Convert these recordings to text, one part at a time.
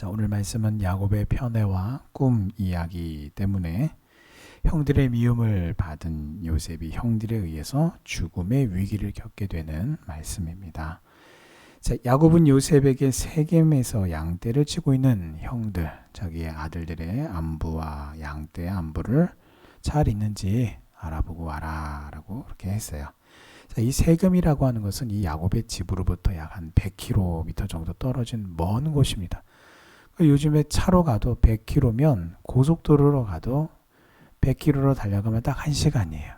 자, 오늘 말씀은 야곱의 편애와 꿈 이야기 때문에 형들의 미움을 받은 요셉이 형들에 의해서 죽음의 위기를 겪게 되는 말씀입니다. 자, 야곱은 요셉에게 세겜에서 양떼를 치고 있는 형들, 자기의 아들들의 안부와 양떼의 안부를 잘 있는지 알아보고 와라라고 그렇게 했어요. 자, 이 세겜이라고 하는 것은 이 야곱의 집으로부터 약 한 100km 정도 떨어진 먼 곳입니다. 요즘에 차로 가도 100km면 고속도로로 가도 100km로 달려가면 딱 1시간이에요.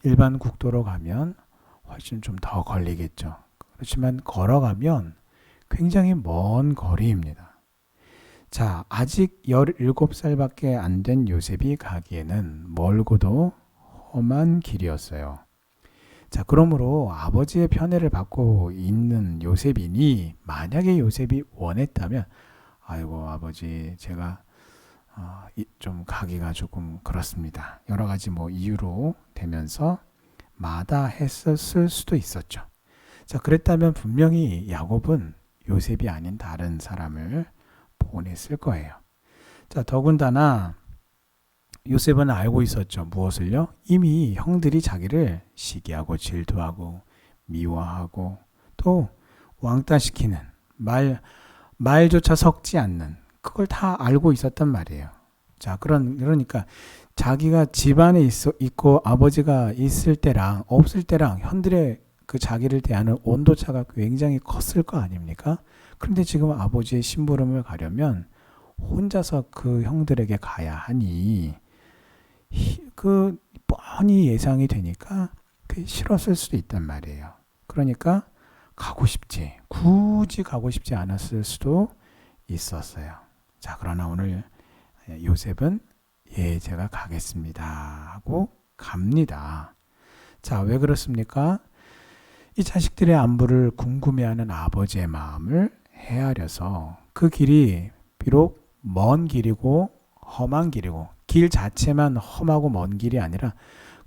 일반 국도로 가면 훨씬 좀 더 걸리겠죠. 그렇지만 걸어가면 굉장히 먼 거리입니다. 자, 아직 17살밖에 안 된 요셉이 가기에는 멀고도 험한 길이었어요. 자, 그러므로 아버지의 편애를 받고 있는 요셉이니 만약에 요셉이 원했다면 아이고 아버지 제가 좀 가기가 조금 그렇습니다. 여러 가지 이유로 되면서 마다했었을 수도 있었죠. 자, 그랬다면 분명히 야곱은 요셉이 아닌 다른 사람을 보냈을 거예요. 자, 더군다나 요셉은 알고 있었죠. 무엇을요? 이미 형들이 자기를 시기하고 질투하고 미워하고 또 왕따시키는 말조차 섞지 않는 그걸 다 알고 있었단 말이에요. 자, 그러니까 자기가 집안에 있고 아버지가 있을 때랑 없을 때랑 형들의 그 자기를 대하는 온도차가 굉장히 컸을 거 아닙니까? 그런데 지금 아버지의 심부름을 가려면 혼자서 그 형들에게 가야 하니 그 뻔히 예상이 되니까 싫었을 수도 있단 말이에요. 그러니까 굳이 가고 싶지 않았을 수도 있었어요. 자, 그러나 오늘 요셉은 제가 가겠습니다 하고 갑니다. 자, 왜 그렇습니까? 이 자식들의 안부를 궁금해하는 아버지의 마음을 헤아려서 그 길이 비록 먼 길이고 험한 길이고 길 자체만 험하고 먼 길이 아니라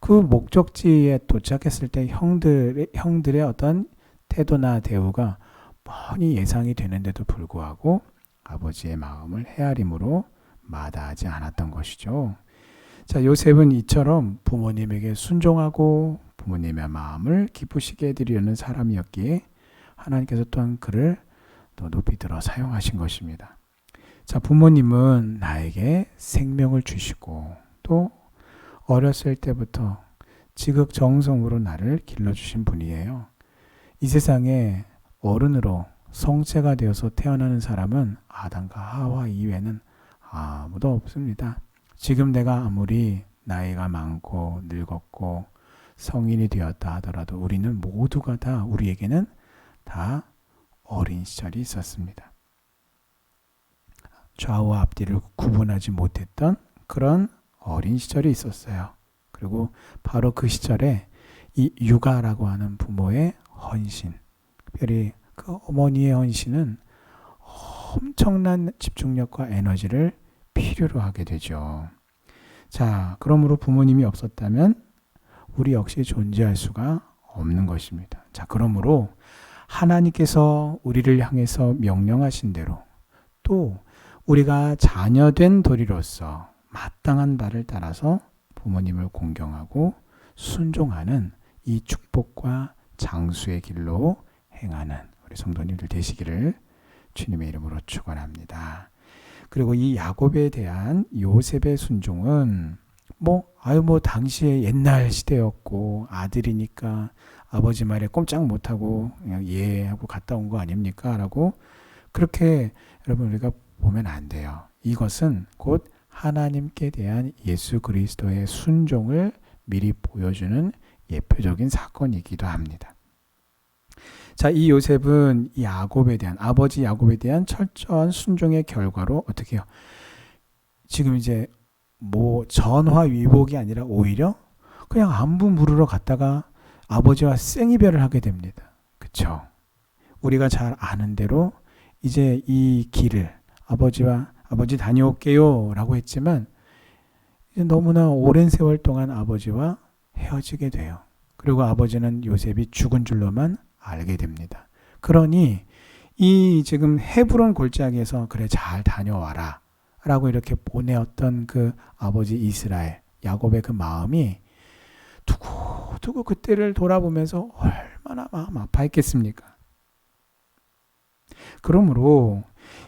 그 목적지에 도착했을 때 형들의 어떤 태도나 대우가 뻔히 예상이 되는데도 불구하고 아버지의 마음을 헤아림으로 마다하지 않았던 것이죠. 자, 요셉은 이처럼 부모님에게 순종하고 부모님의 마음을 기쁘시게 해드리려는 사람이었기에 하나님께서 또한 그를 더 높이 들어 사용하신 것입니다. 자, 부모님은 나에게 생명을 주시고 또 어렸을 때부터 지극정성으로 나를 길러주신 분이에요. 이 세상에 어른으로 성체가 되어서 태어나는 사람은 아담과 하와 이외에는 아무도 없습니다. 지금 내가 아무리 나이가 많고 늙었고 성인이 되었다 하더라도 우리는 모두가 다 우리에게는 다 어린 시절이 있었습니다. 좌우와 앞뒤를 구분하지 못했던 그런 어린 시절이 있었어요. 그리고 바로 그 시절에 이 육아라고 하는 부모의 헌신, 특별히 그 어머니의 헌신은 엄청난 집중력과 에너지를 필요로 하게 되죠. 자, 그러므로 부모님이 없었다면 우리 역시 존재할 수가 없는 것입니다. 자, 그러므로 하나님께서 우리를 향해서 명령하신 대로 또 우리가 자녀된 도리로서 마땅한 바를 따라서 부모님을 공경하고 순종하는 이 축복과 장수의 길로 행하는 우리 성도님들 되시기를 주님의 이름으로 축원합니다. 그리고 이 야곱에 대한 요셉의 순종은 당시에 옛날 시대였고 아들이니까 아버지 말에 꼼짝 못하고 그냥 하고 갔다 온 거 아닙니까? 라고 그렇게 여러분 우리가 보면 안 돼요. 이것은 곧 하나님께 대한 예수 그리스도의 순종을 미리 보여주는 예표적인 사건이기도 합니다. 자, 이 요셉은 아버지 야곱에 대한 철저한 순종의 결과로 어떻게 해요? 지금 이제 전화위복이 아니라 오히려 그냥 안부 물으러 갔다가 아버지와 생이별을 하게 됩니다. 그렇죠? 우리가 잘 아는 대로 이제 이 길을 아버지 다녀올게요 라고 했지만 이제 너무나 오랜 세월 동안 아버지와 헤어지게 돼요. 그리고 아버지는 요셉이 죽은 줄로만 알게 됩니다. 그러니 이 지금 헤브론 골짜기에서 그래 잘 다녀와라 라고 이렇게 보내었던 그 아버지 이스라엘 야곱의 그 마음이 두고두고 그때를 돌아보면서 얼마나 마음 아파했겠습니까? 그러므로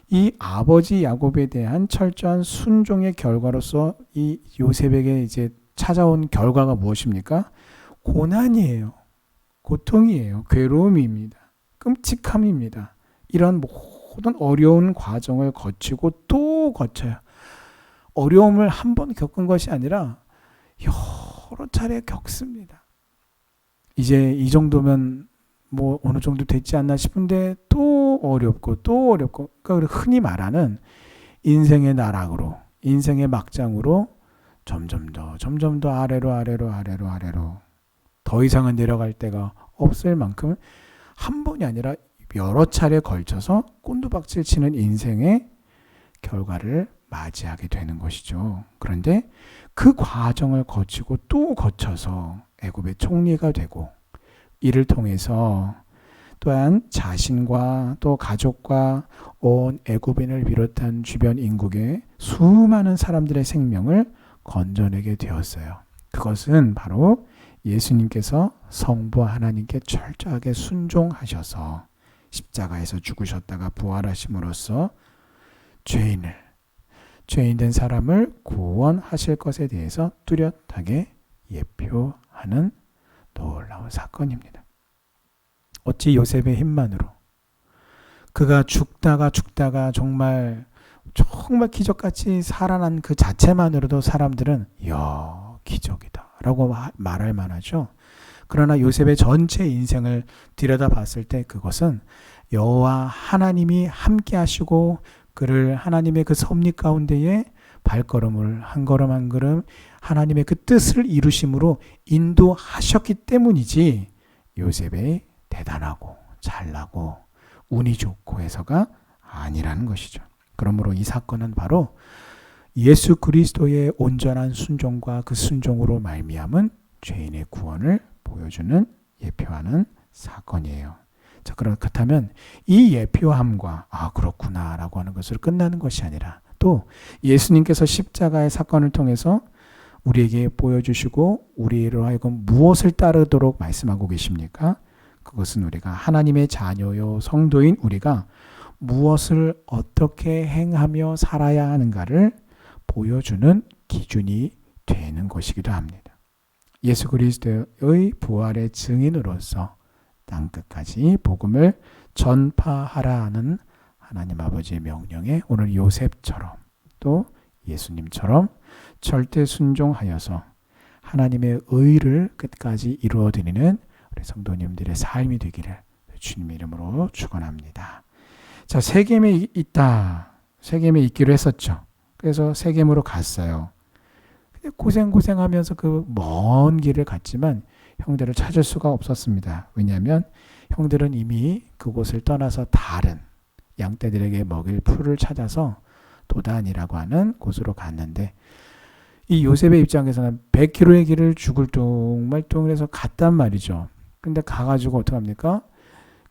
이 아버지 야곱에 대한 철저한 순종의 결과로서 이 요셉에게 이제 찾아온 결과가 무엇입니까? 고난이에요. 고통이에요. 괴로움입니다. 끔찍함입니다. 이런 모든 어려운 과정을 거치고 또 거쳐요. 어려움을 한 번 겪은 것이 아니라 여러 차례 겪습니다. 이제 이 정도면 뭐 어느 정도 됐지 않나 싶은데 또 어렵고 또 어렵고, 그러니까 흔히 말하는 인생의 나락으로, 인생의 막장으로 점점 더 아래로 더 이상은 내려갈 데가 없을 만큼 한 번이 아니라 여러 차례 걸쳐서 꼰두박질 치는 인생의 결과를 맞이하게 되는 것이죠. 그런데 그 과정을 거치고 또 거쳐서 애굽의 총리가 되고, 이를 통해서 또한 자신과 또 가족과 온 애굽인을 비롯한 주변 인국의 수많은 사람들의 생명을 건져내게 되었어요. 그것은 바로 예수님께서 성부 하나님께 철저하게 순종하셔서 십자가에서 죽으셨다가 부활하심으로써 죄인된 사람을 구원하실 것에 대해서 뚜렷하게 예표하는 놀라운 사건입니다. 어찌 요셉의 힘만으로 그가 죽다가 정말 기적같이 살아난 그 자체만으로도 사람들은 이야 기적이다 라고 말할 만하죠. 그러나 요셉의 전체 인생을 들여다봤을 때 그것은 여호와 하나님이 함께 하시고 그를 하나님의 그 섭리 가운데에 발걸음을 한 걸음 한 걸음 하나님의 그 뜻을 이루심으로 인도하셨기 때문이지, 요셉의 대단하고 잘나고 운이 좋고 해서가 아니라는 것이죠. 그러므로 이 사건은 바로 예수 그리스도의 온전한 순종과 그 순종으로 말미암은 죄인의 구원을 보여주는 예표하는 사건이에요. 자, 그렇다면 이 예표함과 그렇구나 라고 하는 것으로 끝나는 것이 아니라, 또 예수님께서 십자가의 사건을 통해서 우리에게 보여주시고 우리로 하여금 무엇을 따르도록 말씀하고 계십니까? 그것은 우리가 하나님의 자녀요 성도인 우리가 무엇을 어떻게 행하며 살아야 하는가를 보여주는 기준이 되는 것이기도 합니다. 예수 그리스도의 부활의 증인으로서 땅끝까지 복음을 전파하라 하는 하나님 아버지의 명령에 오늘 요셉처럼 또 예수님처럼 절대 순종하여서 하나님의 의를 끝까지 이루어드리는 우리 성도님들의 삶이 되기를 주님의 이름으로 축원합니다. 자, 세겜에 있다. 세겜에 있기로 했었죠. 그래서 세겜으로 갔어요. 고생하면서 그 먼 길을 갔지만 형들을 찾을 수가 없었습니다. 왜냐하면 형들은 이미 그곳을 떠나서 다른 양떼들에게 먹일 풀을 찾아서 도단이라고 하는 곳으로 갔는데, 이 요셉의 입장에서는 100km의 길을 죽을 뚱말뚱을 해서 갔단 말이죠. 근데 가가지고 어떡합니까?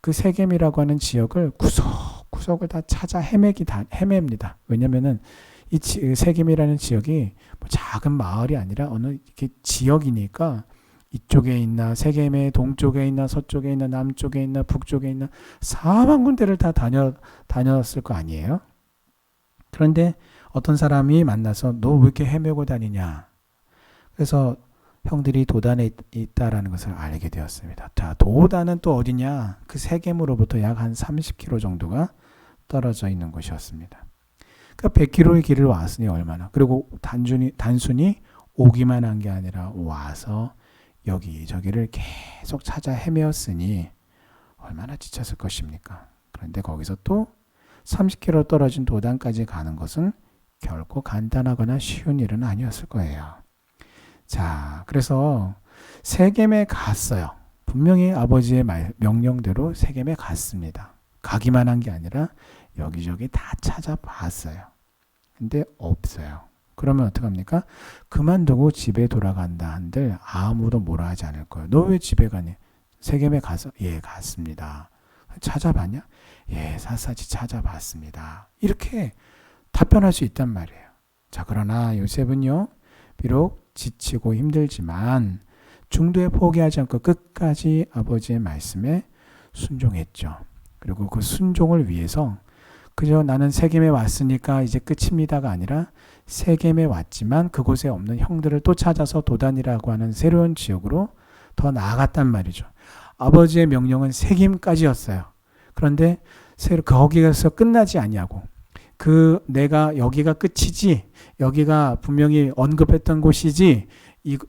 그 세겜이라고 하는 지역을 구석구석을 다 찾아 헤맵니다. 왜냐면은 이 세겜이라는 지역이 뭐 작은 마을이 아니라 어느 이렇게 지역이니까 이쪽에 있나, 세겜의 동쪽에 있나, 서쪽에 있나, 남쪽에 있나, 북쪽에 있나, 사방 군데를 다 다녔을 거 아니에요. 그런데 어떤 사람이 만나서 너 왜 이렇게 헤매고 다니냐. 그래서 형들이 도단에 있다라는 것을 알게 되었습니다. 자, 도단은 또 어디냐? 그 세겜으로부터 약 한 30km 정도가 떨어져 있는 곳이었습니다. 그러니까 100km의 길을 왔으니 얼마나. 그리고 단순히 오기만 한 게 아니라 와서 여기저기를 계속 찾아 헤매었으니 얼마나 지쳤을 것입니까? 그런데 거기서 또 30km 떨어진 도단까지 가는 것은 결코 간단하거나 쉬운 일은 아니었을 거예요. 자, 그래서 세겜에 갔어요. 분명히 아버지의 명령대로 세겜에 갔습니다. 가기만 한 게 아니라 여기저기 다 찾아봤어요. 근데 없어요. 그러면 어떡합니까? 그만두고 집에 돌아간다 한들 아무도 뭐라 하지 않을 거예요. 너 왜 집에 가니? 세겜에 가서? 예, 갔습니다. 찾아봤냐? 예, 샅샅이 찾아봤습니다. 이렇게 답변할 수 있단 말이에요. 자, 그러나 요셉은요, 비록 지치고 힘들지만 중도에 포기하지 않고 끝까지 아버지의 말씀에 순종했죠. 그리고 그 순종을 위해서 그저 나는 세겜에 왔으니까 이제 끝입니다가 아니라 세겜에 왔지만 그곳에 없는 형들을 또 찾아서 도단이라고 하는 새로운 지역으로 더 나아갔단 말이죠. 아버지의 명령은 세겜까지였어요. 그런데 거기에서 끝나지 아니하고 내가 여기가 끝이지, 여기가 분명히 언급했던 곳이지,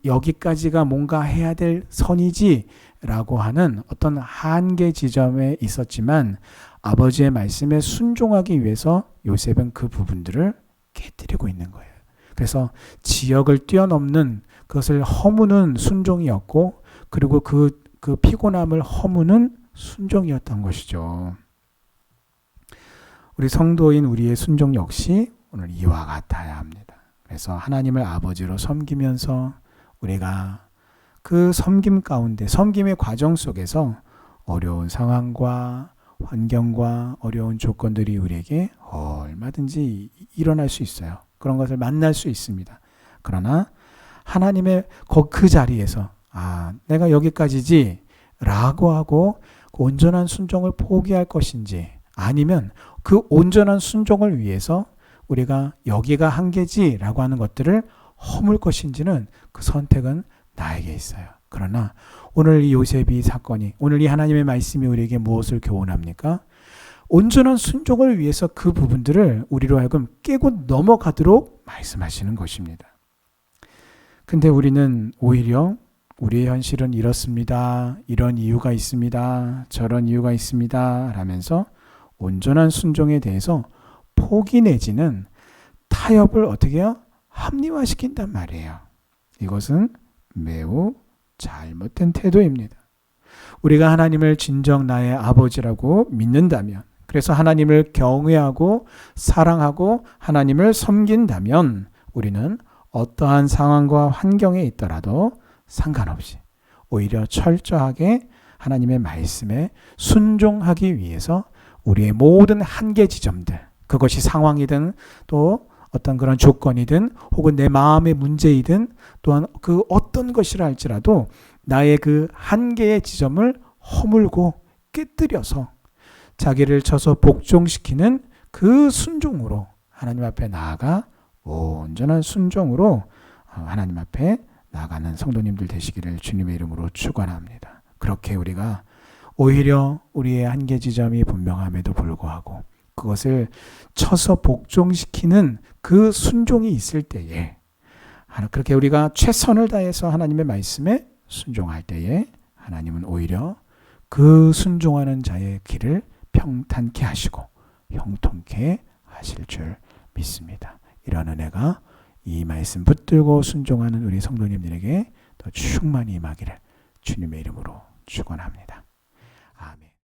여기까지가 뭔가 해야 될 선이지 라고 하는 어떤 한계 지점에 있었지만 아버지의 말씀에 순종하기 위해서 요셉은 그 부분들을 깨뜨리고 있는 거예요. 그래서 지역을 뛰어넘는 그것을 허무는 순종이었고, 그리고 그 피곤함을 허무는 순종이었던 것이죠. 우리 성도인 우리의 순종 역시 오늘 이와 같아야 합니다. 그래서 하나님을 아버지로 섬기면서 우리가 그 섬김 가운데, 섬김의 과정 속에서 어려운 상황과 환경과 어려운 조건들이 우리에게 얼마든지 일어날 수 있어요. 그런 것을 만날 수 있습니다. 그러나 하나님의 그 자리에서 내가 여기까지지 라고 하고 그 온전한 순종을 포기할 것인지, 아니면 그 온전한 순종을 위해서 우리가 여기가 한계지 라고 하는 것들을 허물 것인지는 그 선택은 나에게 있어요. 그러나 오늘 이 요셉이 사건이, 오늘 이 하나님의 말씀이 우리에게 무엇을 교훈합니까? 온전한 순종을 위해서 그 부분들을 우리로 하여금 깨고 넘어가도록 말씀하시는 것입니다. 근데 우리는 오히려 우리의 현실은 이렇습니다. 이런 이유가 있습니다. 저런 이유가 있습니다. 라면서 온전한 순종에 대해서 포기 내지는 타협을 어떻게 해요? 합리화시킨단 말이에요. 이것은 매우 잘못된 태도입니다. 우리가 하나님을 진정 나의 아버지라고 믿는다면, 그래서 하나님을 경외하고 사랑하고 하나님을 섬긴다면 우리는 어떠한 상황과 환경에 있더라도 상관없이 오히려 철저하게 하나님의 말씀에 순종하기 위해서 우리의 모든 한계 지점들, 그것이 상황이든 또 어떤 그런 조건이든 혹은 내 마음의 문제이든 또한 그 어떤 것이라 할지라도 나의 그 한계의 지점을 허물고 깨뜨려서 자기를 쳐서 복종시키는 그 순종으로 하나님 앞에 나아가 온전한 순종으로 하나님 앞에 나아가는 성도님들 되시기를 주님의 이름으로 축원합니다. 그렇게 우리가 오히려 우리의 한계 지점이 분명함에도 불구하고 그것을 쳐서 복종시키는 그 순종이 있을 때에, 그렇게 우리가 최선을 다해서 하나님의 말씀에 순종할 때에 하나님은 오히려 그 순종하는 자의 길을 평탄케 하시고 형통케 하실 줄 믿습니다. 이런 은혜가 이 말씀 붙들고 순종하는 우리 성도님들에게 더 충만히 임하기를 주님의 이름으로 축원합니다.